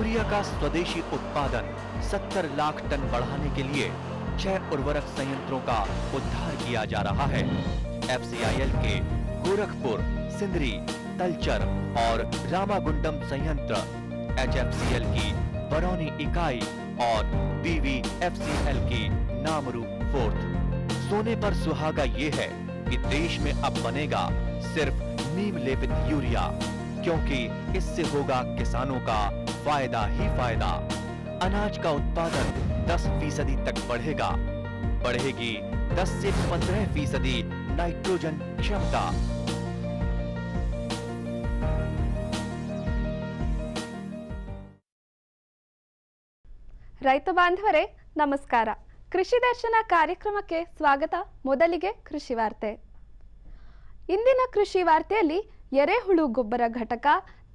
Urea का स्वदेशी उत्पादन 70 लाख टन बढ़ाने के लिए 6 उर्वरक संयंत्रों का उद्धार किया जा रहा है। FCIL के गोरखपुर, सिंदरी, तलचर और रामागुंडम संयंत्र, HFCL की बरौनी इकाई और BVFCL की नामरू फोर्थ। सोने पर सुहागा ये है कि देश में अब बनेगा सिर्फ नीम लेपित यूरिया, क्योंकि इससे होगा किसानों का फायदा ही फायदा। अनाज का उत्पादन 10% तक बढ़ेगा। बढ़ेगी 10 से 15% नाइट्रोजन क्षमता। ರೈತ ಬಾಂಧವರೇ ನಮಸ್ಕಾರ. ಕೃಷಿ ದರ್ಶನ ಕಾರ್ಯಕ್ರಮಕ್ಕೆ ಸ್ವಾಗತ. ಮೊದಲಿಗೆ ಕೃಷಿ ವಾರ್ತೆ. ಇಂದಿನ ಕೃಷಿ ವಾರ್ತೆಯಲ್ಲಿ ಎರೆಹುಳು ಗೊಬ್ಬರ ಘಟಕ,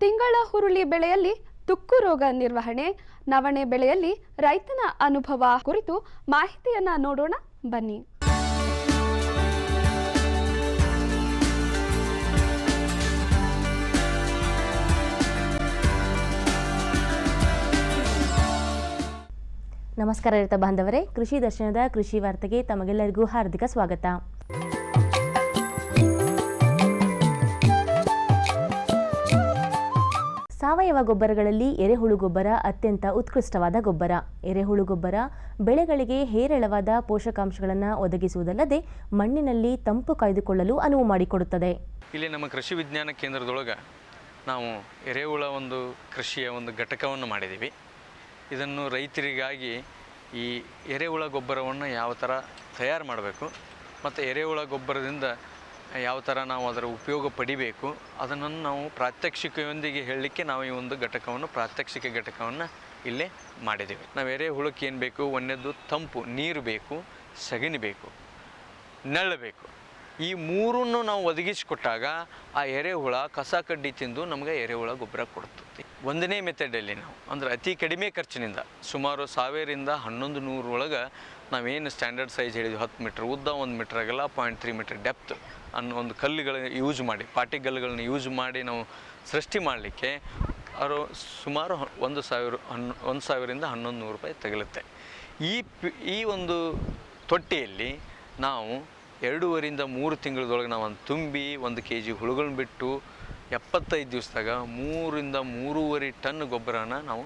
ತಿಂಗಳ ಹುರುಳಿ ಬೆಳೆಯಲ್ಲಿ ತುಕ್ಕು ರೋಗ ನಿರ್ವಹಣೆ, ನವಣೆ ಬೆಳೆಯಲ್ಲಿ ರೈತನ ಅನುಭವ ಕುರಿತು ಮಾಹಿತಿಯನ್ನ ನೋಡೋಣ ಬನ್ನಿ. ನಮಸ್ಕಾರ ರೈತ ಬಾಂಧವರೇ, ಕೃಷಿ ದರ್ಶನದ ಕೃಷಿ ವಾರ್ತೆಗೆ ತಮಗೆಲ್ಲರಿಗೂ ಹಾರ್ದಿಕ ಸ್ವಾಗತ. ಸಾವಯವ ಗೊಬ್ಬರಗಳಲ್ಲಿ ಎರೆಹುಳು ಗೊಬ್ಬರ ಅತ್ಯಂತ ಉತ್ಕೃಷ್ಟವಾದ ಗೊಬ್ಬರ. ಎರೆಹುಳು ಗೊಬ್ಬರ ಬೆಳೆಗಳಿಗೆ ಹೇರಳವಾದ ಪೋಷಕಾಂಶಗಳನ್ನು ಒದಗಿಸುವುದಲ್ಲದೆ ಮಣ್ಣಿನಲ್ಲಿ ತಂಪು ಕಾಯ್ದುಕೊಳ್ಳಲು ಅನುವು ಮಾಡಿಕೊಡುತ್ತದೆ. ಇಲ್ಲಿ ನಮ್ಮ ಕೃಷಿ ವಿಜ್ಞಾನ ಕೇಂದ್ರದೊಳಗೆ ನಾವು ಎರೆಹುಳ ಒಂದು ಕೃಷಿಯ ಒಂದು ಘಟಕವನ್ನು ಮಾಡಿದ್ದೀವಿ. ಇದನ್ನು ರೈತರಿಗಾಗಿ ಈ ಎರೆಹುಳ ಗೊಬ್ಬರವನ್ನು ಯಾವ ಥರ ತಯಾರು ಮಾಡಬೇಕು ಮತ್ತು ಎರೆಹುಳ ಗೊಬ್ಬರದಿಂದ ಯಾವ ಥರ ನಾವು ಅದರ ಉಪಯೋಗ ಪಡಿಬೇಕು ಅದನ್ನು ನಾವು ಪ್ರಾತ್ಯಕ್ಷಿಕೆಯೊಂದಿಗೆ ಹೇಳಲಿಕ್ಕೆ ನಾವು ಈ ಒಂದು ಘಟಕವನ್ನು ಪ್ರಾತ್ಯಕ್ಷಿಕೆ ಘಟಕವನ್ನು ಇಲ್ಲೇ ಮಾಡಿದ್ದೀವಿ. ನಾವು ಎರೆಹುಳಕ್ಕೆ ಏನು ಬೇಕು? ಒಂದನೇದು ತಂಪು ನೀರು ಬೇಕು, ಸಗಣಿ ಬೇಕು, ನೆರಳು ಬೇಕು. ಈ ಮೂರನ್ನು ನಾವು ಒದಗಿಸಿಕೊಟ್ಟಾಗ ಆ ಎರೆಹುಳ ಕಸ ಕಡ್ಡಿ ತಿಂದು ನಮಗೆ ಎರೆಹುಳ ಗೊಬ್ಬರ ಕೊಡುತ್ತೆ. ಒಂದನೇ ಮೆಥಡಲ್ಲಿ ನಾವು ಅಂದರೆ ಅತಿ ಕಡಿಮೆ ಖರ್ಚಿನಿಂದ ಸುಮಾರು 1000ರಿಂದ 1100 ಒಳಗೆ ನಾವೇನು ಸ್ಟ್ಯಾಂಡರ್ಡ್ ಸೈಜ್ ಹೇಳಿದ್ವಿ, 10 ಮೀಟ್ರ್ ಉದ್ದ, 1 ಮೀಟ್ರ್ ಅಗಲ, 0.3 ಮೀಟ್ರ್ ಡೆಪ್ತ್ ಅನ್ನೋ ಒಂದು ಕಲ್ಲುಗಳನ್ನ ಯೂಸ್ ಮಾಡಿ, ಪಾಟಿಗಲ್ಲುಗಳನ್ನ ಯೂಸ್ ಮಾಡಿ ನಾವು ಸೃಷ್ಟಿ ಮಾಡಲಿಕ್ಕೆ ಅವರು ಸುಮಾರು 1000ರಿಂದ 1100 ರೂಪಾಯಿ ತಗಲುತ್ತೆ. ಈ ಒಂದು ತೊಟ್ಟಿಯಲ್ಲಿ ನಾವು 2ರಿಂದ 3 ತಿಂಗಳದೊಳಗೆ ನಾವು ಒಂದು ತುಂಬಿ 1 kg ಹುಳುಗಳನ್ನ ಬಿಟ್ಟು 75 ದಿವಸದಾಗ 3ರಿಂದ 3.5 ಟನ್ ಗೊಬ್ಬರನ ನಾವು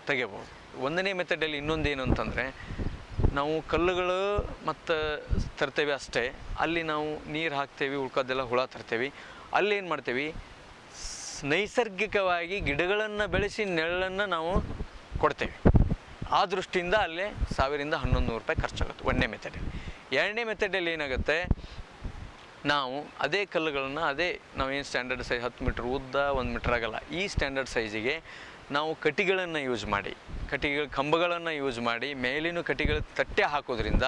ತೆಗೆಯಬಹುದು. ಒಂದನೇ ಮೆಥಡಲ್ಲಿ ಇನ್ನೊಂದೇನು ಅಂತಂದರೆ ನಾವು ಕಲ್ಲುಗಳು ಮತ್ತು ತರ್ತೇವೆ ಅಷ್ಟೇ. ಅಲ್ಲಿ ನಾವು ನೀರು ಹಾಕ್ತೇವೆ, ಉಳ್ಕೋದೆಲ್ಲ ಹುಳ ತರ್ತೇವೆ. ಅಲ್ಲೇನು ಮಾಡ್ತೇವೆ? ನೈಸರ್ಗಿಕವಾಗಿ ಗಿಡಗಳನ್ನು ಬೆಳೆಸಿ ನೆರಳನ್ನು ನಾವು ಕೊಡ್ತೇವೆ. ಆ ದೃಷ್ಟಿಯಿಂದ ಅಲ್ಲೇ 1000ರಿಂದ 1100 ರೂಪಾಯಿ ಖರ್ಚಾಗುತ್ತೆ ಒಂದನೇ ಮೆಥಡಲ್ಲಿ. ಎರಡನೇ ಮೆಥಡಲ್ಲಿ ಏನಾಗುತ್ತೆ? ನಾವು ಅದೇ ಕಲ್ಲುಗಳನ್ನು ನಾವೇನು ಸ್ಟ್ಯಾಂಡರ್ಡ್ ಸೈಜ್ 10 ಮೀಟ್ರ್ ಉದ್ದ, 1 ಮೀಟ್ರ್ ಆಗಲ್ಲ, ಈ ಸ್ಟ್ಯಾಂಡರ್ಡ್ ಸೈಜಿಗೆ ನಾವು ಕಟ್ಟಿಗಳನ್ನು ಯೂಸ್ ಮಾಡಿ, ಕಂಬಗಳನ್ನು ಯೂಸ್ ಮಾಡಿ ಮೇಲಿನ ಕಟ್ಟಿಗಳ ತಟ್ಟೆ ಹಾಕೋದ್ರಿಂದ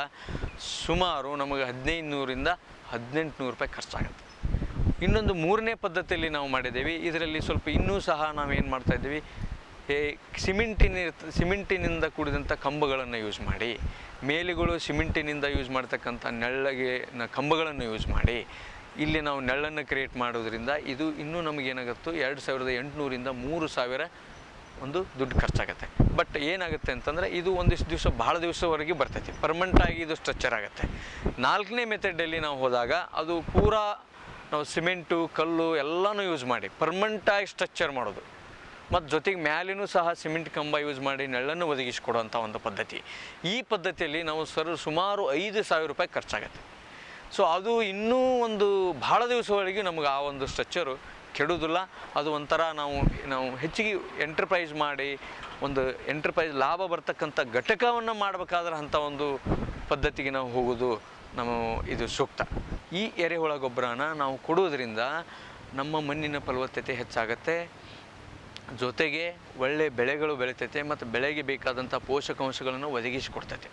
ಸುಮಾರು ನಮಗೆ 1500ರಿಂದ 1800 ರೂಪಾಯಿ ಖರ್ಚಾಗುತ್ತೆ. ಇನ್ನೊಂದು ಮೂರನೇ ಪದ್ಧತಿಯಲ್ಲಿ ನಾವು ಮಾಡಿದ್ದೇವೆ. ಇದರಲ್ಲಿ ಸ್ವಲ್ಪ ಇನ್ನೂ ಸಹ ನಾವೇನು ಮಾಡ್ತಾಯಿದ್ದೀವಿ, ಸಿಮೆಂಟಿನಿಂದ ಕೂಡಿದಂಥ ಕಂಬಗಳನ್ನು ಯೂಸ್ ಮಾಡಿ, ಮೇಲುಗಳು ಸಿಮೆಂಟಿನಿಂದ ಯೂಸ್ ಮಾಡ್ತಕ್ಕಂಥ ನೆಳ್ಳಗೆ ಕಂಬಗಳನ್ನು ಯೂಸ್ ಮಾಡಿ ಇಲ್ಲಿ ನಾವು ನೆಳ್ಳನ್ನು ಕ್ರಿಯೇಟ್ ಮಾಡೋದ್ರಿಂದ ಇದು ಇನ್ನೂ ನಮಗೇನಾಗುತ್ತೋ 2800ರಿಂದ 3000 ಒಂದು ದುಡ್ಡು ಖರ್ಚಾಗುತ್ತೆ. ಬಟ್ ಏನಾಗುತ್ತೆ ಅಂತಂದರೆ ಇದು ಒಂದಿಷ್ಟು ದಿವಸ, ಭಾಳ ದಿವಸವರೆಗೆ ಬರ್ತೈತಿ, ಪರ್ಮನೆಂಟಾಗಿ ಇದು ಸ್ಟ್ರಕ್ಚರ್ ಆಗುತ್ತೆ. ನಾಲ್ಕನೇ ಮೆಥಡಲ್ಲಿ ನಾವು ಹೋದಾಗ ಅದು ಪೂರಾ ನಾವು ಸಿಮೆಂಟು, ಕಲ್ಲು ಎಲ್ಲನೂ ಯೂಸ್ ಮಾಡಿ ಪರ್ಮನೆಂಟಾಗಿ ಸ್ಟ್ರಕ್ಚರ್ ಮಾಡೋದು, ಮತ್ತು ಜೊತೆಗೆ ಮ್ಯಾಲಿನೂ ಸಹ ಸಿಮೆಂಟ್ ಕಂಬ ಯೂಸ್ ಮಾಡಿ ನೆಳ್ಳನ್ನು ಒದಗಿಸಿಕೊಡುವಂಥ ಒಂದು ಪದ್ಧತಿ. ಈ ಪದ್ಧತಿಯಲ್ಲಿ ನಾವು ಸುಮಾರು 5000 ರೂಪಾಯಿ ಖರ್ಚಾಗತ್ತೆ. ಸೊ ಅದು ಇನ್ನೂ ಒಂದು ಭಾಳ ದಿವಸವರೆಗೆ ನಮಗೆ ಆ ಒಂದು ಸ್ಟ್ರಕ್ಚರು ಕೆಡೋದಿಲ್ಲ. ಅದು ಒಂಥರ ನಾವು ಹೆಚ್ಚಿಗೆ ಎಂಟರ್ಪ್ರೈಸ್ ಮಾಡಿ ಒಂದು ಎಂಟರ್ಪ್ರೈಸ್ ಲಾಭ ಬರ್ತಕ್ಕಂಥ ಘಟಕವನ್ನು ಮಾಡಬೇಕಾದ್ರೆ ಅಂಥ ಒಂದು ಪದ್ಧತಿಗೆ ನಾವು ಹೋಗೋದು ಇದು ಸೂಕ್ತ. ಈ ಎರೆಹುಳ ಗೊಬ್ಬರನ ನಾವು ಕೊಡೋದ್ರಿಂದ ನಮ್ಮ ಮಣ್ಣಿನ ಫಲವತ್ತತೆ ಹೆಚ್ಚಾಗತ್ತೆ, ಜೊತೆಗೆ ಒಳ್ಳೆ ಬೆಳೆಗಳು ಬೆಳೀತೈತೆ ಮತ್ತು ಬೆಳೆಗೆ ಬೇಕಾದಂಥ ಪೋಷಕಾಂಶಗಳನ್ನು ಒದಗಿಸಿಕೊಡ್ತೈತೆ.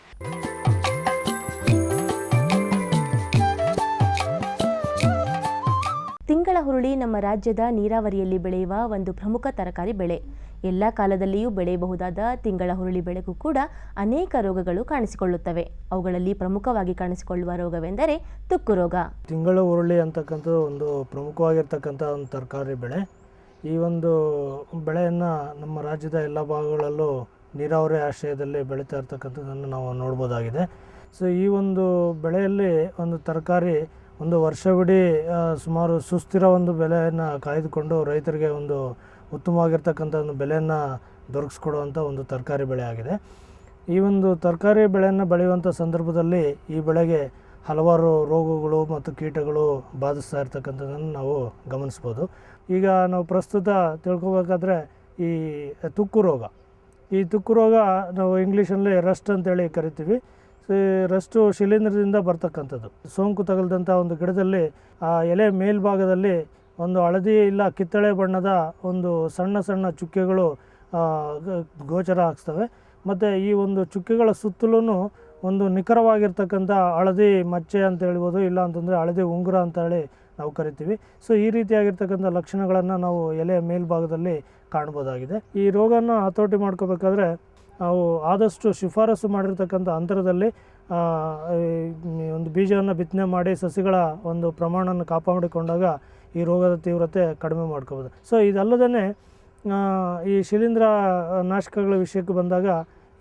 ತಿಂಗಳ ಹುರುಳಿ ನಮ್ಮ ರಾಜ್ಯದ ನೀರಾವರಿಯಲ್ಲಿ ಬೆಳೆಯುವ ಒಂದು ಪ್ರಮುಖ ತರಕಾರಿ ಬೆಳೆ. ಎಲ್ಲ ಕಾಲದಲ್ಲಿಯೂ ಬೆಳೆಯಬಹುದಾದ ತಿಂಗಳ ಹುರುಳಿ ಬೆಳೆಗೂ ಕೂಡ ಅನೇಕ ರೋಗಗಳು ಕಾಣಿಸಿಕೊಳ್ಳುತ್ತವೆ. ಅವುಗಳಲ್ಲಿ ಪ್ರಮುಖವಾಗಿ ಕಾಣಿಸಿಕೊಳ್ಳುವ ರೋಗವೆಂದರೆ ತುಕ್ಕು ರೋಗ. ತಿಂಗಳ ಹುರುಳಿ ಅಂತಕ್ಕಂಥ ಒಂದು ಪ್ರಮುಖವಾಗಿರ್ತಕ್ಕಂಥ ಒಂದು ತರಕಾರಿ ಬೆಳೆ. ಈ ಒಂದು ಬೆಳೆಯನ್ನು ನಮ್ಮ ರಾಜ್ಯದ ಎಲ್ಲ ಭಾಗಗಳಲ್ಲೂ ನೀರಾವರಿ ಆಶ್ರಯದಲ್ಲಿ ಬೆಳೀತಾ ಇರ್ತಕ್ಕಂಥದ್ದನ್ನು ನಾವು ನೋಡ್ಬೋದಾಗಿದೆ. ಸೊ ಈ ಒಂದು ಬೆಳೆಯಲ್ಲಿ ಒಂದು ತರಕಾರಿ ಒಂದು ವರ್ಷವಿಡೀ ಸುಮಾರು ಸುಸ್ಥಿರ ಒಂದು ಬೆಲೆಯನ್ನು ಕಾಯ್ದುಕೊಂಡು ರೈತರಿಗೆ ಒಂದು ಉತ್ತಮವಾಗಿರ್ತಕ್ಕಂಥ ಒಂದು ಬೆಲೆಯನ್ನು ದೊರಕಿಸ್ಕೊಡುವಂಥ ಒಂದು ತರಕಾರಿ ಬೆಳೆ ಆಗಿದೆ. ಈ ಒಂದು ತರಕಾರಿ ಬೆಳೆಯನ್ನು ಬೆಳೆಯುವಂಥ ಸಂದರ್ಭದಲ್ಲಿ ಈ ಬೆಳೆಗೆ ಹಲವಾರು ರೋಗಗಳು ಮತ್ತು ಕೀಟಗಳು ಬಾಧಿಸ್ತಾ ಇರ್ತಕ್ಕಂಥದ್ದನ್ನು ನಾವು ಗಮನಿಸ್ಬೋದು. ಈಗ ನಾವು ಪ್ರಸ್ತುತ ತಿಳ್ಕೊಬೇಕಾದ್ರೆ ಈ ತುಕ್ಕು ರೋಗ, ಈ ತುಕ್ಕು ರೋಗ ನಾವು ಇಂಗ್ಲೀಷಲ್ಲಿ ರಸ್ಟ್ ಅಂತೇಳಿ ಕರಿತೀವಿ. ಸೊ ರಸ್ಟು ಶಿಲೀಂಧ್ರದಿಂದ ಬರ್ತಕ್ಕಂಥದ್ದು. ಸೋಂಕು ತಗಲ್ದಂಥ ಒಂದು ಗಿಡದಲ್ಲಿ ಆ ಎಲೆ ಮೇಲ್ಭಾಗದಲ್ಲಿ ಒಂದು ಹಳದಿ ಇಲ್ಲ ಕಿತ್ತಳೆ ಬಣ್ಣದ ಒಂದು ಸಣ್ಣ ಸಣ್ಣ ಚುಕ್ಕೆಗಳು ಗೋಚರ ಆಗ್ತವೆ. ಮತ್ತು ಈ ಒಂದು ಚುಕ್ಕೆಗಳ ಸುತ್ತಲೂ ಒಂದು ನಿಖರವಾಗಿರ್ತಕ್ಕಂಥ ಹಳದಿ ಮಚ್ಚೆ ಅಂತ ಹೇಳ್ಬೋದು, ಇಲ್ಲ ಅಂತಂದರೆ ಹಳದಿ ಉಂಗುರ ಅಂತ ಹೇಳಿ ನಾವು ಕರಿತೀವಿ. ಸೊ ಈ ರೀತಿಯಾಗಿರ್ತಕ್ಕಂಥ ಲಕ್ಷಣಗಳನ್ನು ನಾವು ಎಲೆಯ ಮೇಲ್ಭಾಗದಲ್ಲಿ ಕಾಣ್ಬೋದಾಗಿದೆ. ಈ ರೋಗನ ಹತೋಟಿ ಮಾಡ್ಕೋಬೇಕಾದ್ರೆ ನಾವು ಆದಷ್ಟು ಶಿಫಾರಸು ಮಾಡಿರ್ತಕ್ಕಂಥ ಅಂತರದಲ್ಲಿ ಒಂದು ಬೀಜವನ್ನು ಬಿತ್ತನೆ ಮಾಡಿ ಸಸಿಗಳ ಒಂದು ಪ್ರಮಾಣವನ್ನು ಕಾಪಾಡಿಕೊಂಡಾಗ ಈ ರೋಗದ ತೀವ್ರತೆ ಕಡಿಮೆ ಮಾಡ್ಕೋಬೋದು. ಸೊ ಇದಲ್ಲದೇ ಈ ಶಿಲೀಂಧ್ರ ನಾಶಕಗಳ ವಿಷಯಕ್ಕೆ ಬಂದಾಗ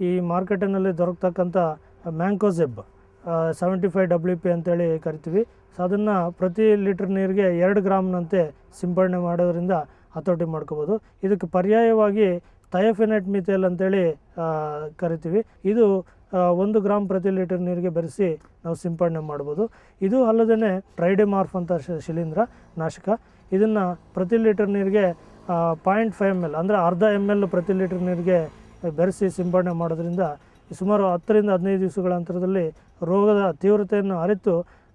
ಈ ಮಾರ್ಕೆಟಿನಲ್ಲಿ ದೊರಕತಕ್ಕಂಥ ಮ್ಯಾಂಕೋಸೆಬ್ 75 WP ಅಂತೇಳಿ ಕರಿತೀವಿ. ಸೊ ಅದನ್ನು ಪ್ರತಿ ಲೀಟ್ರ್ ನೀರಿಗೆ 2 ಗ್ರಾಮ್ನಂತೆ ಸಿಂಪಡಣೆ ಮಾಡೋದ್ರಿಂದ ಹತೋಟಿ ಮಾಡ್ಕೋಬೋದು. ಇದಕ್ಕೆ ಪರ್ಯಾಯವಾಗಿ ಥಯೋಫೆನೈಟ್ ಮಿಥೈಲ್ ಅಂತೇಳಿ ಕರಿತೀವಿ. ಇದು 1 ಗ್ರಾಮ್ ಪ್ರತಿ ಲೀಟರ್ ನೀರಿಗೆ ಬೆರೆಸಿ ನಾವು ಸಿಂಪಡಣೆ ಮಾಡ್ಬೋದು. ಇದು ಅಲ್ಲದೇ ಟ್ರೈಡೆಮಾರ್ಫ್ ಅಂತ ಶಿಲೀಂಧ್ರ ನಾಶಕ, ಇದನ್ನು ಪ್ರತಿ ಲೀಟರ್ ನೀರಿಗೆ 0.5 ml ಅಂದರೆ ಅರ್ಧ ml ಪ್ರತಿ ಲೀಟರ್ ನೀರಿಗೆ ಬೆರೆಸಿ ಸಿಂಪಡಣೆ ಮಾಡೋದ್ರಿಂದ ಸುಮಾರು 10 ರಿಂದ 15 ದಿವಸಗಳ ಅಂತರದಲ್ಲಿ ರೋಗದ ತೀವ್ರತೆಯನ್ನು ಅರಿತು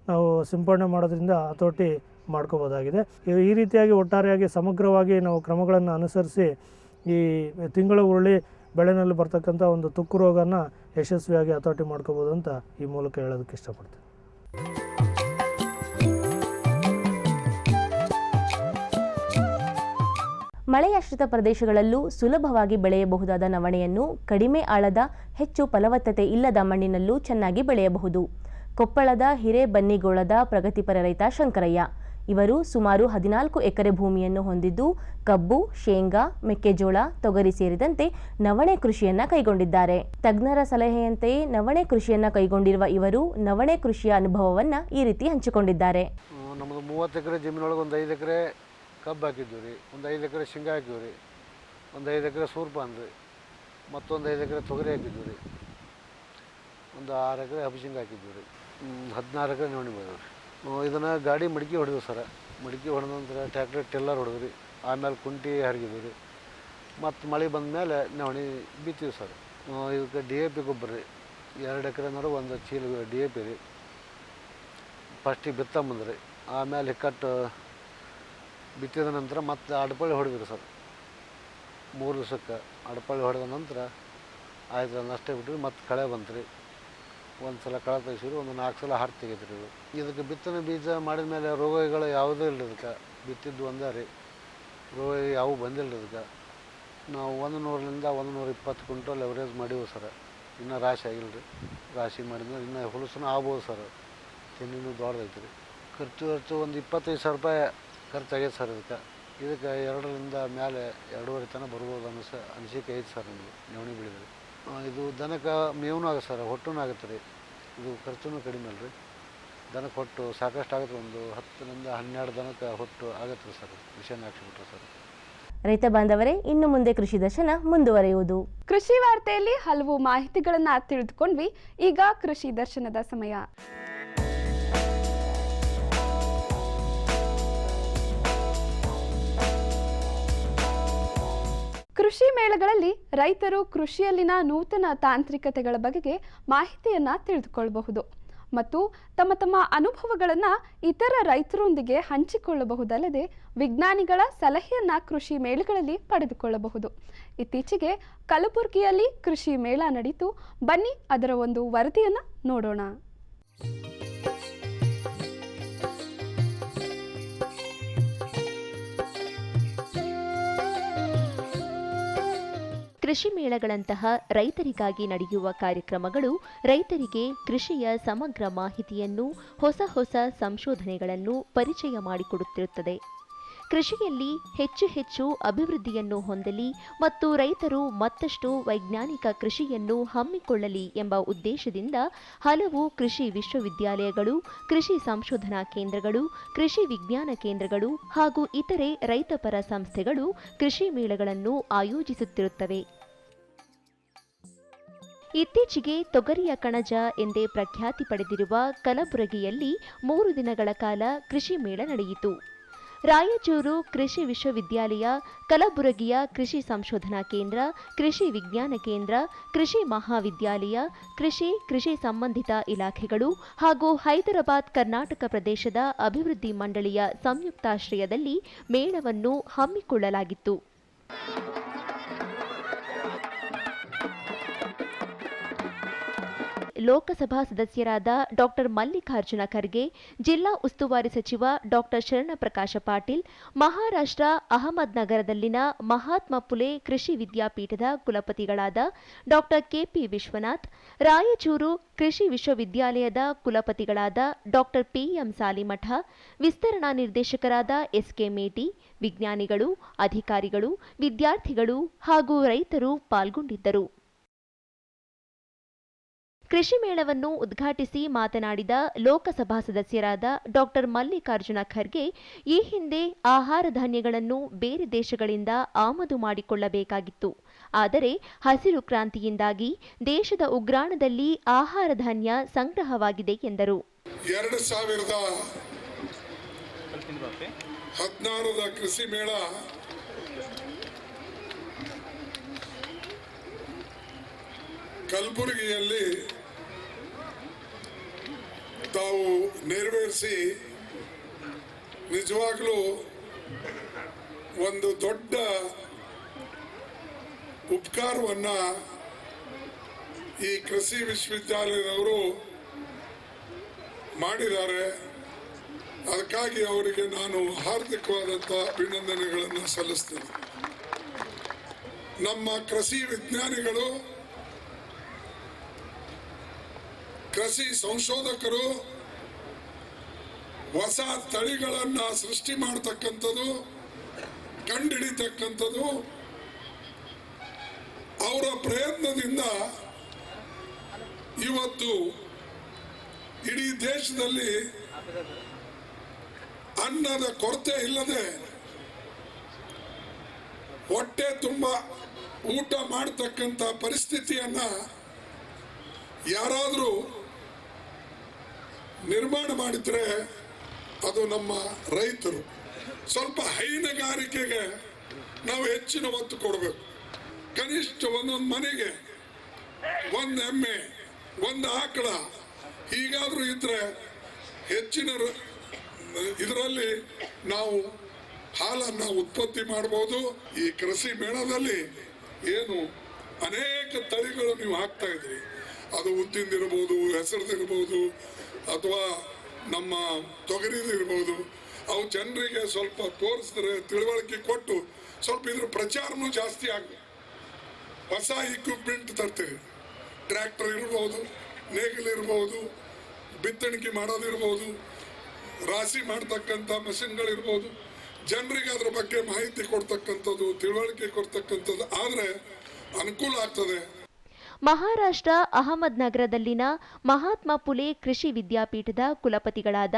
ನಾವು ಸಿಂಪಡಣೆ ಮಾಡೋದ್ರಿಂದ ಹತೋಟಿ ಮಾಡ್ಕೋಬೋದಾಗಿದೆ. ಈ ರೀತಿಯಾಗಿ ಒಟ್ಟಾರೆಯಾಗಿ ಸಮಗ್ರವಾಗಿ ನಾವು ಕ್ರಮಗಳನ್ನು ಅನುಸರಿಸಿ ಈ ತಿಂಗಳ ಹುರುಳಿ ಬೆಳೆನಲ್ಲಿ ಬರ್ತಕ್ಕಂಥ ಒಂದು ತುಕ್ಕು ರೋಗನ ಯಶಸ್ವಿಯಾಗಿ ಹತೋಟಿ ಮಾಡ್ಕೋಬೋದು ಅಂತ ಈ ಮೂಲಕ ಹೇಳೋದಕ್ಕೆ ಇಷ್ಟಪಡ್ತೀನಿ. ಮಳೆಯಾಶ್ರಿತ ಪ್ರದೇಶಗಳಲ್ಲೂ ಸುಲಭವಾಗಿ ಬೆಳೆಯಬಹುದಾದ ನವಣೆಯನ್ನು ಕಡಿಮೆ ಆಳದ ಹೆಚ್ಚು ಫಲವತ್ತತೆ ಇಲ್ಲದ ಮಣ್ಣಿನಲ್ಲೂ ಚೆನ್ನಾಗಿ ಬೆಳೆಯಬಹುದು. ಕೊಪ್ಪಳದ ಹಿರೇಬನ್ನಿಗೋಳದ ಪ್ರಗತಿಪರ ರೈತ ಶಂಕರಯ್ಯ ಇವರು ಸುಮಾರು 14 ಎಕರೆ ಭೂಮಿಯನ್ನು ಹೊಂದಿದ್ದು ಕಬ್ಬು, ಶೇಂಗಾ, ಮೆಕ್ಕೆಜೋಳ, ತೊಗರಿ ಸೇರಿದಂತೆ ನವಣೆ ಕೃಷಿಯನ್ನ ಕೈಗೊಂಡಿದ್ದಾರೆ. ತಜ್ಞರ ಸಲಹೆಯಂತೆ ನವಣೆ ಕೃಷಿಯನ್ನ ಕೈಗೊಂಡಿರುವ ಇವರು ನವಣೆ ಕೃಷಿಯ ಅನುಭವವನ್ನ ಈ ರೀತಿ ಹಂಚಿಕೊಂಡಿದ್ದಾರೆ. ನಮ್ಮದು 30 ಎಕರೆ ಜಮೀನೊಳಗೆ ಒಂದು 5 ಎಕರೆ ಕಬ್ಬು ಹಾಕಿದ್ವಿ ರೀ, ಒಂದು 5 ಎಕರೆ ಶೇಂಗಾ ಹಾಕಿದ್ವಿ ರೀ, ಒಂದು 5 ಎಕರೆ ಸೂರ್ಪಾನ್ ರೀ, ಮತ್ತೊಂದು 5 ಎಕರೆ ತೊಗರಿ ಹಾಕಿದ್ವಿ ರೀ, ಒಂದು 6 ಎಕರೆ ಹಬ್ಬಿಶೇಂಗಾ ಹಾಕಿದ್ವಿ ರೀ, 16 ಎಕರೆ ನವಣೆ ಬೆಳೆದ್ವಿ ರೀ. ಇದನ್ನು ಗಾಡಿ ಮಡಿಕೆ ಹೊಡೆದ್ವಿ ಸರ. ಮಡಿಕೆ ಹೊಡೆದ ನಂತರ ಟ್ಯಾಕ್ಟ್ರ್ ಟೆಲ್ಲರ್ ಹೊಡೆದ್ವಿ, ಆಮೇಲೆ ಕುಂಟಿ ಹರಿಗಿದ್ವಿ ರೀ, ಮತ್ತು ಮಳೆ ಬಂದ ಮೇಲೆ ನವಣೆ ಬಿತ್ತೀವಿ ಸರ್. ಇದಕ್ಕೆ DAP ಗೊಬ್ಬರ ರೀ, 2 ಎಕರೆನಾರು ಒಂದು ಚೀಲ DAP ರೀ. ಫಸ್ಟಿಗೆ ಬಿತ್ತಂಬಂದ್ರಿ, ಆಮೇಲೆ ಹಿಕ್ಕಟ್ಟು ಬಿತ್ತಿದ ನಂತರ ಮತ್ತೆ ಅಡಪಳ್ಳಿ ಹೊಡೆದ್ರಿ ಸರ್. 3 ದಿವಸಕ್ಕೆ ಅಡಪಳ್ಳಿ ಹೊಡೆದ ನಂತರ ಆಯ್ತು ಅಷ್ಟೇ ಬಿಟ್ರಿ. ಮತ್ತು ಕಳೆ ಬಂತು ರೀ, ಒಂದು ಸಲ ಕಳೆ ತೆಗಿಸಿರಿ, ಒಂದು 4 ಸಲ ಹಾರ್ಟ್ ತೆಗಿದ್ರಿ. ಇದಕ್ಕೆ ಬಿತ್ತನೆ ಬೀಜ ಮಾಡಿದ ಮೇಲೆ ರೋಗಗಳು ಯಾವುದೂ ಇಲ್ಲ. ಇದಕ್ಕೆ ಬಿತ್ತಿದ್ದು ಒಂದೇ ರೀ, ರೋಗ ಯಾವೂ ಬಂದಿಲ್ಲ. ಇದಕ್ಕೆ ನಾವು 100ರಿಂದ 120 ಕ್ವಿಂಟಲ್ ಎವರೇಜ್ ಮಾಡೀವಿ ಸರ್. ಇನ್ನೂ ರಾಶಿ ಆಗಿಲ್ಲ ರೀ. ರಾಶಿ ಮಾಡಿದ್ರೆ ಇನ್ನೂ ಹುಲಸನೂ ಆಗ್ಬೋದು ಸರ್. ತೆನ್ನಿನೂ ದೊಡ್ಡದೈತೆ ರೀ. ಖರ್ಚು ಒಂದು 25,000 ರೂಪಾಯಿ ಖರ್ಚಾಗೈತೆ ಸರ್. ಇದಕ್ಕೆ 2ರಿಂದ ಮೇಲೆ 2.5 ತನಕ ಬರ್ಬೋದು ಅನಿಸಿಕೆ ಐತೆ ಸರ್. ನಿಮಗೆ ನವಣೆ ಬೆಳೆದ್ರಿ ಇದು ದನಕ್ಕೆ ಮೇವೂ ಆಗುತ್ತೆ ಸರ್, ಹೊಟ್ಟೂ ಆಗುತ್ತೆ ರೀ. ಇದು ಖರ್ಚು ಕಡಿಮೆ ಅಲ್ಲ ರೀ. ದನಕ್ಕೆ ಹೊಟ್ಟು ಸಾಕಷ್ಟು ಆಗುತ್ತೆ, ಒಂದು 10ರಿಂದ 12 ದನಕ್ಕೆ ಹೊಟ್ಟು ಆಗುತ್ತೆ ಸರ್. Mission ಹಾಕ್ಸಿಬಿಟ್ರೆ sir. ರೈತ ಬಾಂಧವರೇ, ಇನ್ನು ಮುಂದೆ ಕೃಷಿ ದರ್ಶನ ಮುಂದುವರಿಯುವುದು. ಕೃಷಿ ವಾರ್ತೆಯಲ್ಲಿ ಹಲವು ಮಾಹಿತಿಗಳನ್ನ ತಿಳಿದುಕೊಂಡ್ವಿ. ಈಗ ಕೃಷಿ ದರ್ಶನದ ಸಮಯ. ಕೃಷಿ ಮೇಳಗಳಲ್ಲಿ ರೈತರು ಕೃಷಿಯಲ್ಲಿನ ನೂತನ ತಾಂತ್ರಿಕತೆಗಳ ಬಗೆಗೆ ಮಾಹಿತಿಯನ್ನ ತಿಳಿದುಕೊಳ್ಳಬಹುದು ಮತ್ತು ತಮ್ಮ ತಮ್ಮ ಅನುಭವಗಳನ್ನು ಇತರ ರೈತರೊಂದಿಗೆ ಹಂಚಿಕೊಳ್ಳಬಹುದಲ್ಲದೆ ವಿಜ್ಞಾನಿಗಳ ಸಲಹೆಯನ್ನ ಕೃಷಿ ಮೇಳಗಳಲ್ಲಿ ಪಡೆದುಕೊಳ್ಳಬಹುದು. ಇತ್ತೀಚೆಗೆ ಕಲಬುರಗಿಯಲ್ಲಿ ಕೃಷಿ ಮೇಳ ನಡೆಯಿತು. ಬನ್ನಿ ಅದರ ಒಂದು ವರದಿಯನ್ನ ನೋಡೋಣ. ಕೃಷಿ ಮೇಳಗಳಂತಹ ರೈತರಿಗಾಗಿ ನಡೆಯುವ ಕಾರ್ಯಕ್ರಮಗಳು ರೈತರಿಗೆ ಕೃಷಿಯ ಸಮಗ್ರ ಮಾಹಿತಿಯನ್ನು, ಹೊಸ ಹೊಸ ಸಂಶೋಧನೆಗಳನ್ನು ಪರಿಚಯ ಮಾಡಿಕೊಡುತ್ತಿರುತ್ತದೆ. ಕೃಷಿಯಲ್ಲಿ ಹೆಚ್ಚು ಹೆಚ್ಚು ಅಭಿವೃದ್ಧಿಯನ್ನು ಹೊಂದಲಿ ಮತ್ತು ರೈತರು ಮತ್ತಷ್ಟು ವೈಜ್ಞಾನಿಕ ಕೃಷಿಯನ್ನು ಹಮ್ಮಿಕೊಳ್ಳಲಿ ಎಂಬ ಉದ್ದೇಶದಿಂದ ಹಲವು ಕೃಷಿ ವಿಶ್ವವಿದ್ಯಾಲಯಗಳು, ಕೃಷಿ ಸಂಶೋಧನಾ ಕೇಂದ್ರಗಳು, ಕೃಷಿ ವಿಜ್ಞಾನ ಕೇಂದ್ರಗಳು ಹಾಗೂ ಇತರೆ ರೈತಪರ ಸಂಸ್ಥೆಗಳು ಕೃಷಿ ಮೇಳಗಳನ್ನು ಆಯೋಜಿಸುತ್ತಿರುತ್ತವೆ. ಇತ್ತೀಚೆಗೆ ತೊಗರಿಯ ಕಣಜ ಎಂದೇ ಪ್ರಖ್ಯಾತಿ ಪಡೆದಿರುವ ಕಲಬುರಗಿಯಲ್ಲಿ 3 ದಿನಗಳ ಕಾಲ ಕೃಷಿ ಮೇಳ ನಡೆಯಿತು. ರಾಯಚೂರು ಕೃಷಿ ವಿಶ್ವವಿದ್ಯಾಲಯ, ಕಲಬುರಗಿಯ ಕೃಷಿ ಸಂಶೋಧನಾ ಕೇಂದ್ರ, ಕೃಷಿ ವಿಜ್ಞಾನ ಕೇಂದ್ರ, ಕೃಷಿ ಮಹಾವಿದ್ಯಾಲಯ, ಕೃಷಿ ಸಂಬಂಧಿತ ಇಲಾಖೆಗಳು ಹಾಗೂ ಹೈದರಾಬಾದ್ ಕರ್ನಾಟಕ ಪ್ರದೇಶದ ಅಭಿವೃದ್ಧಿ ಮಂಡಳಿಯ ಸಂಯುಕ್ತಾಶ್ರಯದಲ್ಲಿ ಮೇಳವನ್ನು ಹಮ್ಮಿಕೊಳ್ಳಲಾಗಿತ್ತು. ಲೋಕಸಭಾ ಸದಸ್ಯರಾದ ಡಾಕ್ಟರ್ ಮಲ್ಲಿಕಾರ್ಜುನ ಖರ್ಗೆ, ಜಿಲ್ಲಾ ಉಸ್ತುವಾರಿ ಸಚಿವ ಡಾಕ್ಟರ್ ಶರಣಪ್ರಕಾಶ ಪಾಟೀಲ್, ಮಹಾರಾಷ್ಟ್ರ ಅಹಮದ್ನಗರದಲ್ಲಿನ ಮಹಾತ್ಮ ಫುಲೆ ಕೃಷಿ ವಿದ್ಯಾಪೀಠದ ಕುಲಪತಿಗಳಾದ ಡಾಕ್ಟರ್ ಕೆಪಿ ವಿಶ್ವನಾಥ್, ರಾಯಚೂರು ಕೃಷಿ ವಿಶ್ವವಿದ್ಯಾಲಯದ ಕುಲಪತಿಗಳಾದ ಡಾಕ್ಟರ್ ಪಿಎಂ ಸಾಲಿಮಠ, ವಿಸ್ತರಣಾ ನಿರ್ದೇಶಕರಾದ ಎಸ್ಕೆ ಮೇಟಿ, ವಿಜ್ಞಾನಿಗಳು, ಅಧಿಕಾರಿಗಳು, ವಿದ್ಯಾರ್ಥಿಗಳು ಹಾಗೂ ರೈತರು ಪಾಲ್ಗೊಂಡಿದ್ದರು. ಕೃಷಿ ಮೇಳವನ್ನು ಉದ್ಘಾಟಿಸಿ ಮಾತನಾಡಿದ ಲೋಕಸಭಾ ಸದಸ್ಯರಾದ ಡಾಕ್ಟರ್ ಮಲ್ಲಿಕಾರ್ಜುನ ಖರ್ಗೆ, ಈ ಹಿಂದೆ ಆಹಾರ ಧಾನ್ಯಗಳನ್ನು ಬೇರೆ ದೇಶಗಳಿಂದ ಆಮದು ಮಾಡಿಕೊಳ್ಳಬೇಕಾಗಿತ್ತು. ಆದರೆ ಹಸಿರು ಕ್ರಾಂತಿಯಿಂದಾಗಿ ದೇಶದ ಉಗ್ರಾಣದಲ್ಲಿ ಆಹಾರ ಧಾನ್ಯ ಸಂಗ್ರಹವಾಗಿದೆ ಎಂದರು. 2016 ಕೃಷಿ ಮೇಳ ಕಲಬುರಗಿಯಲ್ಲಿ ತಾವು ನೆರವೇರಿಸಿ ನಿಜವಾಗ್ಲೂ ಒಂದು ದೊಡ್ಡ ಉಪಕಾರವನ್ನ ಈ ಕೃಷಿ ವಿಶ್ವವಿದ್ಯಾಲಯದವರು ಮಾಡಿದ್ದಾರೆ. ಅದಕ್ಕಾಗಿ ಅವರಿಗೆ ನಾನು ಹಾರ್ದಿಕವಾದಂಥ ಅಭಿನಂದನೆಗಳನ್ನು ಸಲ್ಲಿಸ್ತೇನೆ. ನಮ್ಮ ಕೃಷಿ ವಿಜ್ಞಾನಿಗಳು, ಕೃಷಿ ಸಂಶೋಧಕರು ಹೊಸ ತಳಿಗಳನ್ನ ಸೃಷ್ಟಿ ಮಾಡತಕ್ಕಂಥದ್ದು, ಕಂಡುಹಿಡಿತಕ್ಕಂಥದ್ದು ಅವರ ಪ್ರಯತ್ನದಿಂದ ಇವತ್ತು ಇಡೀ ದೇಶದಲ್ಲಿ ಅನ್ನದ ಕೊರತೆ ಇಲ್ಲದೆ ಹೊಟ್ಟೆ ತುಂಬ ಊಟ ಮಾಡತಕ್ಕಂಥ ಪರಿಸ್ಥಿತಿಯನ್ನ ಯಾರಾದರೂ ನಿರ್ಮಾಣ ಮಾಡಿದ್ರೆ ಅದು ನಮ್ಮ ರೈತರು. ಸ್ವಲ್ಪ ಹೈನುಗಾರಿಕೆಗೆ ನಾವು ಹೆಚ್ಚಿನ ಒತ್ತು ಕೊಡಬೇಕು. ಕನಿಷ್ಠ ಒಂದೊಂದು ಮನೆಗೆ ಒಂದು ಎಮ್ಮೆ, ಒಂದು ಆಕಳ ಹೀಗಾದ್ರೂ ಇದ್ರೆ ಹೆಚ್ಚಿನ ಇದರಲ್ಲಿ ನಾವು ಹಾಲನ್ನು ಉತ್ಪತ್ತಿ ಮಾಡಬಹುದು. ಈ ಕೃಷಿ ಮೇಳದಲ್ಲಿ ಏನು ಅನೇಕ ತಳಿಗಳು ನೀವು ಹಾಕ್ತಾ ಇದ್ರಿ, ಅದು ಉದ್ದಿನದಿರ್ಬೋದು, ಹೆಸರದಿರ್ಬೋದು, ಅಥವಾ ನಮ್ಮ ತೊಗರಿದಿರ್ಬೋದು, ಅವು ಜನರಿಗೆ ಸ್ವಲ್ಪ ತೋರಿಸಿದ್ರೆ, ತಿಳುವಳಿಕೆ ಕೊಟ್ಟು ಸ್ವಲ್ಪ ಇದ್ರ ಪ್ರಚಾರನೂ ಜಾಸ್ತಿ ಆಗಬೇಕು. ಹೊಸ ಇಕ್ವಿಪ್ಮೆಂಟ್ ತರ್ತೀವಿ, ಟ್ರ್ಯಾಕ್ಟರ್ ಇರ್ಬೋದು, ನೇಗಿಲ್ ಇರ್ಬೋದು, ಬಿತ್ತಣಿಕೆ ಮಾಡೋದಿರ್ಬೋದು, ರಾಶಿ ಮಾಡ್ತಕ್ಕಂಥ ಮಷಿನ್ಗಳಿರ್ಬೋದು, ಜನರಿಗೆ ಅದ್ರ ಬಗ್ಗೆ ಮಾಹಿತಿ ಕೊಡ್ತಕ್ಕಂಥದ್ದು, ತಿಳುವಳಿಕೆ ಕೊಡ್ತಕ್ಕಂಥದ್ದು ಆದರೆ ಅನುಕೂಲ ಆಗ್ತದೆ. ಮಹಾರಾಷ್ಟ್ರ ಅಹಮದ್ನಗರದಲ್ಲಿನ ಮಹಾತ್ಮ ಫುಲೆ ಕೃಷಿ ವಿದ್ಯಾಪೀಠದ ಕುಲಪತಿಗಳಾದ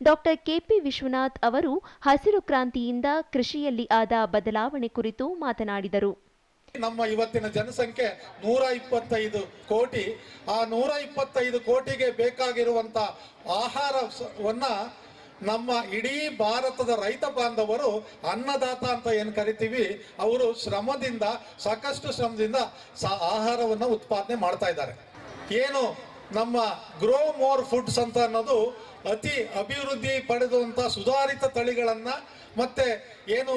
ಡಾಕ್ಟರ್ ಕೆಪಿ ವಿಶ್ವನಾಥ್ ಅವರು ಹಸಿರು ಕ್ರಾಂತಿಯಿಂದ ಕೃಷಿಯಲ್ಲಿ ಆದ ಬದಲಾವಣೆ ಕುರಿತು ಮಾತನಾಡಿದರು. ನಮ್ಮ ಇವತ್ತಿನ ಜನಸಂಖ್ಯೆ 125 ಕೋಟಿ. ಆ 125 ಕೋಟಿಗೆ ಬೇಕಾಗಿರುವಂತ ಆಹಾರವನ್ನ ನಮ್ಮ ಇಡೀ ಭಾರತದ ರೈತ ಬಾಂಧವರು ಅನ್ನದಾತ ಅಂತ ಏನು ಕರಿತೀವಿ, ಅವರು ಸಾಕಷ್ಟು ಶ್ರಮದಿಂದ ಆಹಾರವನ್ನು ಉತ್ಪಾದನೆ ಮಾಡ್ತಾ ಇದ್ದಾರೆ. ಏನು ನಮ್ಮ ಗ್ರೋ ಮೋರ್ ಫುಡ್ಸ್ ಅಂತ ಅನ್ನೋದು ಅತಿ ಅಭಿವೃದ್ಧಿ ಪಡೆದಂತ ಸುಧಾರಿತ ತಳಿಗಳನ್ನ ಮತ್ತೆ ಏನು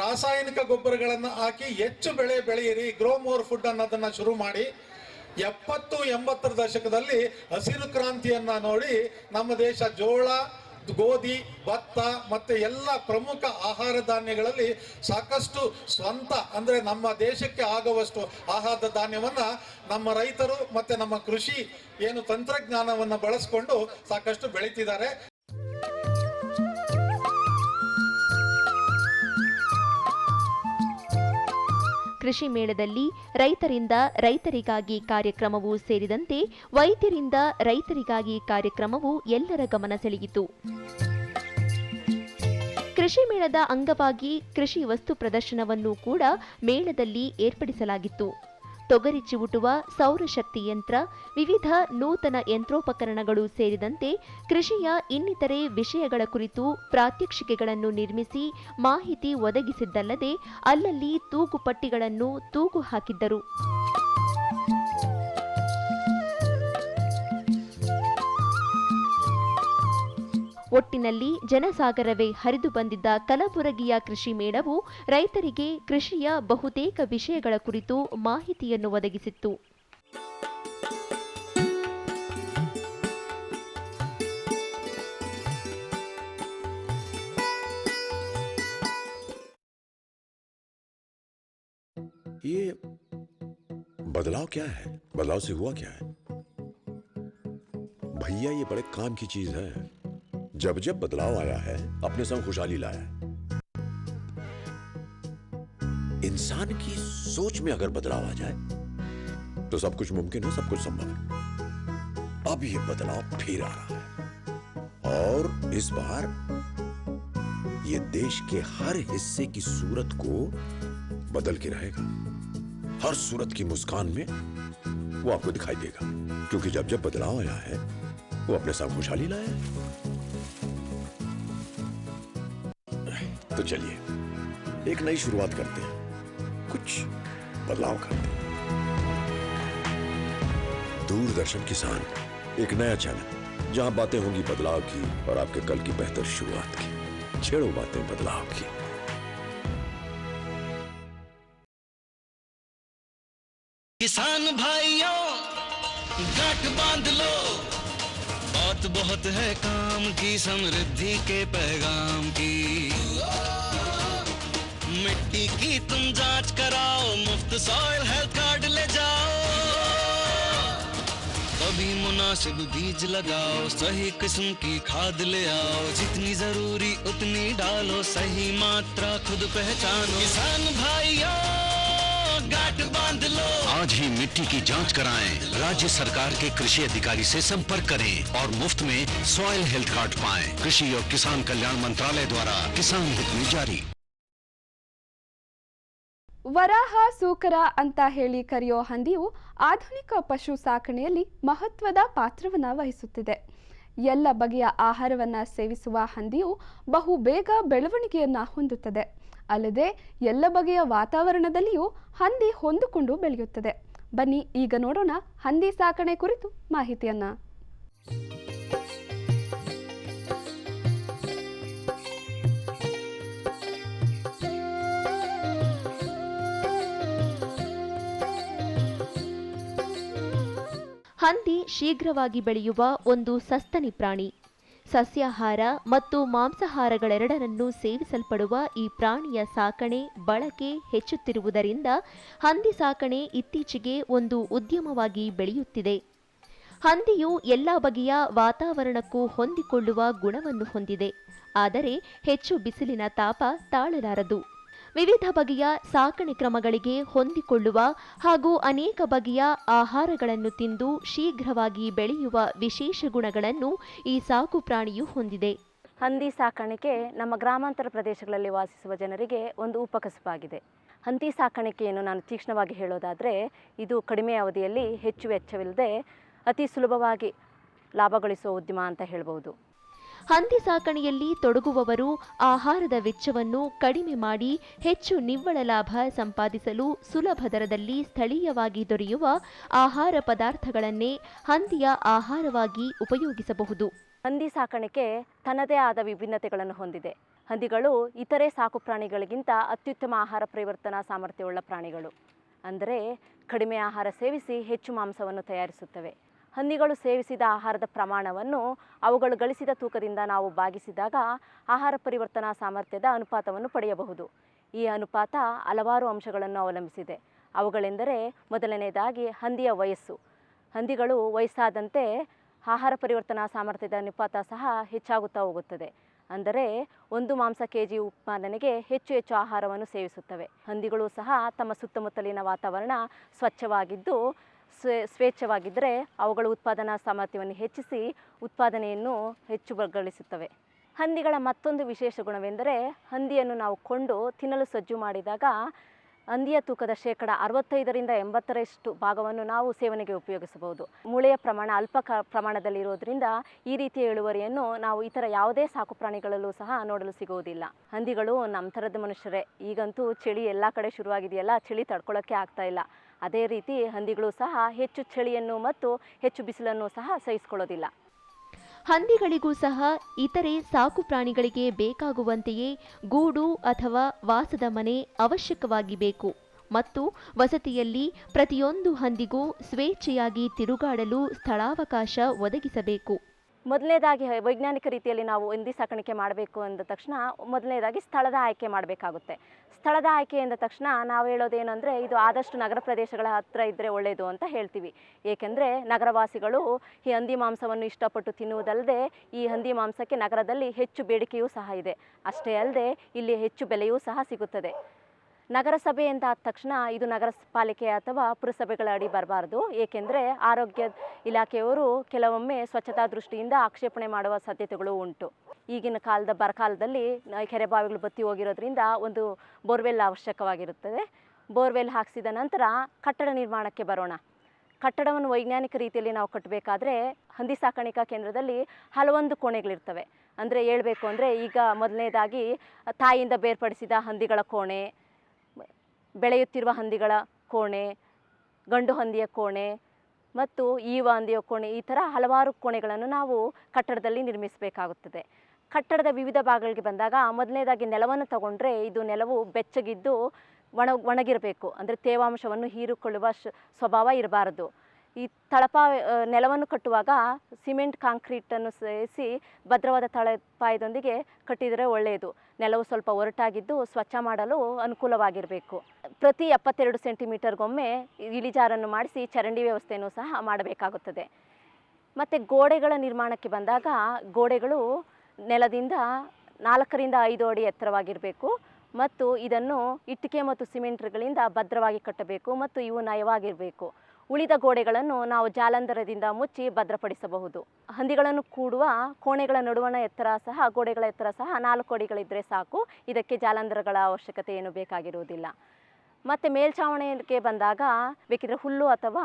ರಾಸಾಯನಿಕ ಗೊಬ್ಬರಗಳನ್ನ ಹಾಕಿ ಹೆಚ್ಚು ಬೆಳೆ ಬೆಳೆಯಿರಿ, ಗ್ರೋ ಮೋರ್ ಫುಡ್ ಅನ್ನೋದನ್ನ ಶುರು ಮಾಡಿ 70-80 ದಶಕದಲ್ಲಿ ಹಸಿರು ಕ್ರಾಂತಿಯನ್ನ ನೋಡಿ ನಮ್ಮ ದೇಶ ಜೋಳ, ಗೋಧಿ, ಭತ್ತ ಮತ್ತೆ ಎಲ್ಲ ಪ್ರಮುಖ ಆಹಾರ ಧಾನ್ಯಗಳಲ್ಲಿ ಸಾಕಷ್ಟು ಸ್ವಂತ ಅಂದ್ರೆ ನಮ್ಮ ದೇಶಕ್ಕೆ ಆಗುವಷ್ಟು ಆಹಾರ ಧಾನ್ಯವನ್ನ ನಮ್ಮ ರೈತರು ಮತ್ತೆ ನಮ್ಮ ಕೃಷಿ ಏನು ತಂತ್ರಜ್ಞಾನವನ್ನ ಬಳಸಿಕೊಂಡು ಸಾಕಷ್ಟು ಬೆಳೀತಿದ್ದಾರೆ. ಕೃಷಿ ಮೇಳದಲ್ಲಿ ರೈತರಿಂದ ರೈತರಿಗಾಗಿ ಕಾರ್ಯಕ್ರಮವೂ ಸೇರಿದಂತೆ ವೈದ್ಯರಿಂದ ರೈತರಿಗಾಗಿ ಕಾರ್ಯಕ್ರಮವು ಎಲ್ಲರ ಗಮನ ಸೆಳೆಯಿತು. ಕೃಷಿ ಮೇಳದ ಅಂಗವಾಗಿ ಕೃಷಿ ವಸ್ತು ಪ್ರದರ್ಶನವನ್ನು ಕೂಡ ಮೇಳದಲ್ಲಿ ಏರ್ಪಡಿಸಲಾಗಿತ್ತು. ತೊಗರಿ ಚಿವುಟುವ ಸೌರಶಕ್ತಿ ಯಂತ್ರ, ವಿವಿಧ ನೂತನ ಯಂತ್ರೋಪಕರಣಗಳು ಸೇರಿದಂತೆ ಕೃಷಿಯ ಇನ್ನಿತರೆ ವಿಷಯಗಳ ಕುರಿತು ಪ್ರಾತ್ಯಕ್ಷಿಕೆಗಳನ್ನು ನಿರ್ಮಿಸಿ ಮಾಹಿತಿ ಒದಗಿಸಿದ್ದಲ್ಲದೆ ಅಲ್ಲಲ್ಲಿ ತೂಗುಪಟ್ಟಿಗಳನ್ನು ತೂಗು ಹಾಕಿದ್ದರು. ಒಟ್ಟಿನಲ್ಲಿ ಜನಸಾಗರವೇ ಹರಿದು ಬಂದಿದ್ದ ಕಲಬುರಗಿಯ ಕೃಷಿ ಮೇಳವು ರೈತರಿಗೆ ಕೃಷಿಯ ಬಹುತೇಕ ವಿಷಯಗಳ ಕುರಿತು ಮಾಹಿತಿಯನ್ನು ಒದಗಿಸಿತ್ತು. ये बदलाव क्या है? बदलाव से हुआ क्या है? भैया ये बड़े काम की चीज है। जब जब बदलाव आया है अपने संग खुशहाली लाया है। इंसान की सोच में अगर बदलाव आ जाए तो सब कुछ मुमकिन है, सब कुछ संभव है। अब ये बदलाव फिर आ रहा है और इस बार ये देश के हर हिस्से की सूरत को बदल के रहेगा। हर सूरत की मुस्कान में वो आपको दिखाई देगा, क्योंकि जब जब बदलाव आया है वो अपने साथ खुशहाली लाया है। तो चलिए एक नई शुरुआत करते हैं, कुछ बदलाव करते हैं। दूरदर्शन किसान, एक नया चैनल जहां बातें होंगी बदलाव की और आपके कल की बेहतर शुरुआत की। छेड़ो बातें बदलाव की। किसान भाइयों गांठ बांध लो, बहुत बहुत है काम की, समृद्धि के पैगाम की। मिट्टी की तुम जांच कराओ, मुफ्त सॉइल हेल्थ कार्ड ले जाओ, कभी मुनासिब बीज लगाओ, सही किस्म की खाद ले आओ, जितनी जरूरी उतनी डालो, सही मात्रा खुद पहचानो। किसान भाइयों गांठ बांध लो, आज ही मिट्टी की जांच कराएं, राज्य सरकार के कृषि अधिकारी से संपर्क करें और मुफ्त में सॉइल हेल्थ कार्ड पाएं। कृषि और किसान कल्याण मंत्रालय द्वारा किसान हित में जारी। ವರಾಹ ಸೂಕರ ಅಂತ ಹೇಳಿ ಕರೆಯೋ ಹಂದಿಯು ಆಧುನಿಕ ಪಶು ಸಾಕಣೆಯಲ್ಲಿ ಮಹತ್ವದ ಪಾತ್ರವನ್ನು ವಹಿಸುತ್ತಿದೆ. ಎಲ್ಲ ಬಗೆಯ ಆಹಾರವನ್ನು ಸೇವಿಸುವ ಹಂದಿಯು ಬಹು ಬೇಗ ಬೆಳವಣಿಗೆಯನ್ನು ಹೊಂದುತ್ತದೆ. ಅಲ್ಲದೆ ಎಲ್ಲ ಬಗೆಯ ವಾತಾವರಣದಲ್ಲಿಯೂ ಹಂದಿ ಹೊಂದಿಕೊಂಡು ಬೆಳೆಯುತ್ತದೆ. ಬನ್ನಿ ಈಗ ನೋಡೋಣ ಹಂದಿ ಸಾಕಣೆ ಕುರಿತು ಮಾಹಿತಿಯನ್ನ. ಹಂದಿ ಶೀಘ್ರವಾಗಿ ಬೆಳೆಯುವ ಒಂದು ಸಸ್ತನಿ ಪ್ರಾಣಿ. ಸಸ್ಯಾಹಾರ ಮತ್ತು ಮಾಂಸಾಹಾರಗಳೆರಡರನ್ನೂ ಸೇವಿಸಲ್ಪಡುವ ಈ ಪ್ರಾಣಿಯ ಸಾಕಣೆ ಬಳಕೆ ಹೆಚ್ಚುತ್ತಿರುವುದರಿಂದ ಹಂದಿ ಸಾಕಣೆ ಇತ್ತೀಚೆಗೆ ಒಂದು ಉದ್ಯಮವಾಗಿ ಬೆಳೆಯುತ್ತಿದೆ. ಹಂದಿಯು ಎಲ್ಲ ಬಗೆಯ ವಾತಾವರಣಕ್ಕೂ ಹೊಂದಿಕೊಳ್ಳುವ ಗುಣವನ್ನು ಹೊಂದಿದೆ. ಆದರೆ ಹೆಚ್ಚು ಬಿಸಿಲಿನ ತಾಪ ತಾಳಲಾರದು. ವಿವಿಧ ಬಗೆಯ ಸಾಕಣೆ ಕ್ರಮಗಳಿಗೆ ಹೊಂದಿಕೊಳ್ಳುವ ಹಾಗೂ ಅನೇಕ ಬಗೆಯ ಆಹಾರಗಳನ್ನು ತಿಂದು ಶೀಘ್ರವಾಗಿ ಬೆಳೆಯುವ ವಿಶೇಷ ಗುಣಗಳನ್ನು ಈ ಸಾಕು ಪ್ರಾಣಿಯು ಹೊಂದಿದೆ. ಹಂದಿ ಸಾಕಾಣಿಕೆ ನಮ್ಮ ಗ್ರಾಮಾಂತರ ಪ್ರದೇಶಗಳಲ್ಲಿ ವಾಸಿಸುವ ಜನರಿಗೆ ಒಂದು ಉಪಕಸಬಾಗಿದೆ. ಹಂದಿ ಸಾಕಾಣಿಕೆಯನ್ನು ನಾನು ತೀಕ್ಷ್ಣವಾಗಿ ಹೇಳೋದಾದರೆ, ಇದು ಕಡಿಮೆ ಅವಧಿಯಲ್ಲಿ ಹೆಚ್ಚು ವೆಚ್ಚವಿಲ್ಲದೆ ಅತಿ ಸುಲಭವಾಗಿ ಲಾಭ ಗಳಿಸುವ ಉದ್ಯಮ ಅಂತ ಹೇಳ್ಬೋದು. ಹಂದಿ ಸಾಕಣೆಯಲ್ಲಿ ತೊಡಗುವವರು ಆಹಾರದ ವೆಚ್ಚವನ್ನು ಕಡಿಮೆ ಮಾಡಿ ಹೆಚ್ಚು ನಿವ್ವಳ ಲಾಭ ಸಂಪಾದಿಸಲು ಸುಲಭ ದರದಲ್ಲಿ ಸ್ಥಳೀಯವಾಗಿ ದೊರೆಯುವ ಆಹಾರ ಪದಾರ್ಥಗಳನ್ನೇ ಹಂದಿಯ ಆಹಾರವಾಗಿ ಉಪಯೋಗಿಸಬಹುದು. ಹಂದಿ ಸಾಕಾಣಿಕೆ ತನ್ನದೇ ಆದ ವಿಭಿನ್ನತೆಗಳನ್ನು ಹೊಂದಿದೆ. ಹಂದಿಗಳು ಇತರೆ ಸಾಕು ಪ್ರಾಣಿಗಳಿಗಿಂತ ಅತ್ಯುತ್ತಮ ಆಹಾರ ಪರಿವರ್ತನಾ ಸಾಮರ್ಥ್ಯವುಳ್ಳ ಪ್ರಾಣಿಗಳು. ಅಂದರೆ ಕಡಿಮೆ ಆಹಾರ ಸೇವಿಸಿ ಹೆಚ್ಚು ಮಾಂಸವನ್ನು ತಯಾರಿಸುತ್ತವೆ. ಹಂದಿಗಳು ಸೇವಿಸಿದ ಆಹಾರದ ಪ್ರಮಾಣವನ್ನು ಅವುಗಳು ಗಳಿಸಿದ ತೂಕದಿಂದ ನಾವು ಭಾಗಿಸಿದಾಗ ಆಹಾರ ಪರಿವರ್ತನಾ ಸಾಮರ್ಥ್ಯದ ಅನುಪಾತವನ್ನು ಪಡೆಯಬಹುದು. ಈ ಅನುಪಾತ ಹಲವಾರು ಅಂಶಗಳನ್ನು ಅವಲಂಬಿಸಿದೆ. ಅವುಗಳೆಂದರೆ, ಮೊದಲನೆಯದಾಗಿ ಹಂದಿಯ ವಯಸ್ಸು. ಹಂದಿಗಳು ವಯಸ್ಸಾದಂತೆ ಆಹಾರ ಪರಿವರ್ತನಾ ಸಾಮರ್ಥ್ಯದ ಅನುಪಾತ ಸಹ ಹೆಚ್ಚಾಗುತ್ತಾ ಹೋಗುತ್ತದೆ. ಅಂದರೆ 1 ಮಾಂಸ ಕೆಜಿ ಉತ್ಪಾದನೆಗೆ ಹೆಚ್ಚು ಆಹಾರವನ್ನು ಸೇವಿಸುತ್ತವೆ. ಹಂದಿಗಳು ಸಹ ತಮ್ಮ ಸುತ್ತಮುತ್ತಲಿನ ವಾತಾವರಣ ಸ್ವಚ್ಛವಾಗಿದ್ದು ಸ್ವೇಚ್ಛವಾಗಿದ್ದರೆ ಅವುಗಳ ಉತ್ಪಾದನಾ ಸಾಮರ್ಥ್ಯವನ್ನು ಹೆಚ್ಚಿಸಿ ಉತ್ಪಾದನೆಯನ್ನು ಹೆಚ್ಚುಗಳಿಸುತ್ತವೆ. ಹಂದಿಗಳ ಮತ್ತೊಂದು ವಿಶೇಷ ಗುಣವೆಂದರೆ ಹಂದಿಯನ್ನು ನಾವು ಕೊಂಡು ತಿನ್ನಲು ಸಜ್ಜು ಮಾಡಿದಾಗ ಹಂದಿಯ ತೂಕದ 65% 80% ಭಾಗವನ್ನು ನಾವು ಸೇವನೆಗೆ ಉಪಯೋಗಿಸಬಹುದು. ಮೂಳೆಯ ಪ್ರಮಾಣ ಅಲ್ಪ ಪ್ರಮಾಣದಲ್ಲಿರೋದ್ರಿಂದ ಈ ರೀತಿಯ ಇಳುವರಿಯನ್ನು ನಾವು ಇತರ ಯಾವುದೇ ಸಾಕು ಪ್ರಾಣಿಗಳಲ್ಲೂ ಸಹ ನೋಡಲು ಸಿಗುವುದಿಲ್ಲ. ಹಂದಿಗಳು ನಮ್ಮ ಥರದ ಮನುಷ್ಯರೇ. ಈಗಂತೂ ಚಳಿ ಎಲ್ಲ ಕಡೆ ಶುರುವಾಗಿದೆಯಲ್ಲ, ಚಳಿ ತಡ್ಕೊಳ್ಳೋಕ್ಕೆ ಆಗ್ತಾ ಇಲ್ಲ. ಅದೇ ರೀತಿ ಹಂದಿಗಳು ಸಹ ಹೆಚ್ಚು ಚಳಿಯನ್ನು ಮತ್ತು ಹೆಚ್ಚು ಬಿಸಿಲನ್ನು ಸಹ ಸಹಿಸಿಕೊಳ್ಳೋದಿಲ್ಲ. ಹಂದಿಗಳಿಗೂ ಸಹ ಇತರೆ ಸಾಕು ಪ್ರಾಣಿಗಳಿಗೆ ಬೇಕಾಗುವಂತೆಯೇ ಗೂಡು ಅಥವಾ ವಾಸದ ಮನೆ ಅವಶ್ಯಕವಾಗಿ ಬೇಕು ಮತ್ತು ವಸತಿಯಲ್ಲಿ ಪ್ರತಿಯೊಂದು ಹಂದಿಗೂ ಸ್ವೇಚ್ಛೆಯಾಗಿ ತಿರುಗಾಡಲು ಸ್ಥಳಾವಕಾಶ ಒದಗಿಸಬೇಕು. ಮೊದಲನೇದಾಗಿ ವೈಜ್ಞಾನಿಕ ರೀತಿಯಲ್ಲಿ ನಾವು ಹಂದಿ ಸಾಕಾಣಿಕೆ ಮಾಡಬೇಕು ಅಂದ ತಕ್ಷಣ ಮೊದಲನೇದಾಗಿ ಸ್ಥಳದ ಆಯ್ಕೆ ಮಾಡಬೇಕಾಗುತ್ತೆ. ಸ್ಥಳದ ಆಯ್ಕೆ ಎಂದ ತಕ್ಷಣ ನಾವು ಹೇಳೋದೇನೆಂದರೆ ಇದು ಆದಷ್ಟು ನಗರ ಪ್ರದೇಶಗಳ ಹತ್ತಿರ ಇದ್ದರೆ ಒಳ್ಳೆಯದು ಅಂತ ಹೇಳ್ತೀವಿ. ಏಕೆಂದರೆ ನಗರವಾಸಿಗಳು ಈ ಹಂದಿ ಮಾಂಸವನ್ನು ಇಷ್ಟಪಟ್ಟು ತಿನ್ನುವುದಲ್ಲದೆ ಈ ಹಂದಿ ಮಾಂಸಕ್ಕೆ ನಗರದಲ್ಲಿ ಹೆಚ್ಚು ಬೇಡಿಕೆಯೂ ಸಹ ಇದೆ. ಅಷ್ಟೇ ಅಲ್ಲದೆ ಇಲ್ಲಿ ಹೆಚ್ಚು ಬೆಲೆಯೂ ಸಹ ಸಿಗುತ್ತದೆ. ನಗರಸಭೆ ಎಂದಾದ ತಕ್ಷಣ ಇದು ನಗರ ಪಾಲಿಕೆ ಅಥವಾ ಪುರಸಭೆಗಳ ಅಡಿ ಬರಬಾರ್ದು. ಏಕೆಂದರೆ ಆರೋಗ್ಯ ಇಲಾಖೆಯವರು ಕೆಲವೊಮ್ಮೆ ಸ್ವಚ್ಛತಾ ದೃಷ್ಟಿಯಿಂದ ಆಕ್ಷೇಪಣೆ ಮಾಡುವ ಸಾಧ್ಯತೆಗಳು ಉಂಟು. ಈಗಿನ ಬರಕಾಲದಲ್ಲಿ ಕೆರೆಬಾವಿಗಳು ಬತ್ತಿ ಹೋಗಿರೋದ್ರಿಂದ ಒಂದು ಬೋರ್ವೆಲ್ ಅವಶ್ಯಕವಾಗಿರುತ್ತದೆ. ಬೋರ್ವೆಲ್ ಹಾಕಿಸಿದ ನಂತರ ಕಟ್ಟಡ ನಿರ್ಮಾಣಕ್ಕೆ ಬರೋಣ. ಕಟ್ಟಡವನ್ನು ವೈಜ್ಞಾನಿಕ ರೀತಿಯಲ್ಲಿ ನಾವು ಕಟ್ಟಬೇಕಾದ್ರೆ ಹಂದಿ ಸಾಕಾಣಿಕಾ ಕೇಂದ್ರದಲ್ಲಿ ಹಲವೊಂದು ಕೋಣೆಗಳಿರ್ತವೆ. ಅಂದರೆ ಹೇಳಬೇಕು ಅಂದರೆ ಈಗ ಮೊದಲನೇದಾಗಿ ತಾಯಿಯಿಂದ ಬೇರ್ಪಡಿಸಿದ ಹಂದಿಗಳ ಕೋಣೆ, ಬೆಳೆಯುತ್ತಿರುವ ಹಂದಿಗಳ ಕೋಣೆ, ಗಂಡು ಹಂದಿಯ ಕೋಣೆ ಮತ್ತು ಈವ ಹಂದಿಯ ಕೋಣೆ, ಈ ಥರ ಹಲವಾರು ಕೋಣೆಗಳನ್ನು ನಾವು ಕಟ್ಟಡದಲ್ಲಿ ನಿರ್ಮಿಸಬೇಕಾಗುತ್ತದೆ. ಕಟ್ಟಡದ ವಿವಿಧ ಭಾಗಗಳಿಗೆ ಬಂದಾಗ ಮೊದಲನೇದಾಗಿ ನೆಲವನ್ನು ತಗೊಂಡ್ರೆ ಇದು ನೆಲವು ಬೆಚ್ಚಗಿದ್ದು ಒಣಗಿರಬೇಕು. ಅಂದರೆ ತೇವಾಂಶವನ್ನು ಹೀರಿಕೊಳ್ಳುವ ಸ್ವಭಾವ ಇರಬಾರದು. ಈ ನೆಲವನ್ನು ಕಟ್ಟುವಾಗ ಸಿಮೆಂಟ್ ಕಾಂಕ್ರೀಟನ್ನು ಸೇರಿಸಿ ಭದ್ರವಾದ ತಳಪಾಯದೊಂದಿಗೆ ಕಟ್ಟಿದರೆ ಒಳ್ಳೆಯದು. ನೆಲವು ಸ್ವಲ್ಪ ಒರಟಾಗಿದ್ದು ಸ್ವಚ್ಛ ಮಾಡಲು ಅನುಕೂಲವಾಗಿರಬೇಕು. ಪ್ರತಿ 72 ಸೆಂಟಿಮೀಟರ್ಗೊಮ್ಮೆ ಇಳಿಜಾರನ್ನು ಮಾಡಿಸಿ ಚರಂಡಿ ವ್ಯವಸ್ಥೆಯನ್ನು ಸಹ ಮಾಡಬೇಕಾಗುತ್ತದೆ. ಮತ್ತು ಗೋಡೆಗಳ ನಿರ್ಮಾಣಕ್ಕೆ ಬಂದಾಗ ಗೋಡೆಗಳು ನೆಲದಿಂದ 4 ರಿಂದ 5 ಅಡಿ ಎತ್ತರವಾಗಿರಬೇಕು ಮತ್ತು ಇದನ್ನು ಇಟ್ಟಿಗೆ ಮತ್ತು ಸಿಮೆಂಟ್ಗಳಿಂದ ಭದ್ರವಾಗಿ ಕಟ್ಟಬೇಕು ಮತ್ತು ಇವು ನಯವಾಗಿರಬೇಕು. ಉಳಿದ ಗೋಡೆಗಳನ್ನು ನಾವು ಜಾಲಂಧರದಿಂದ ಮುಚ್ಚಿ ಭದ್ರಪಡಿಸಬಹುದು. ಹಂದಿಗಳನ್ನು ಕೂಡುವ ಕೋಣೆಗಳ ನಡುವಣ ಗೋಡೆಗಳ ಎತ್ತರ ಸಹ 4 ಅಡಿಗಳಿದ್ದರೆ ಸಾಕು. ಇದಕ್ಕೆ ಜಾಲಂಧರಗಳ ಅವಶ್ಯಕತೆ ಏನು ಬೇಕಾಗಿರುವುದಿಲ್ಲ. ಮತ್ತು ಮೇಲ್ಛಾವಣಿಗೆ ಬಂದಾಗ ಬೇಕಿದ್ರೆ ಹುಲ್ಲು ಅಥವಾ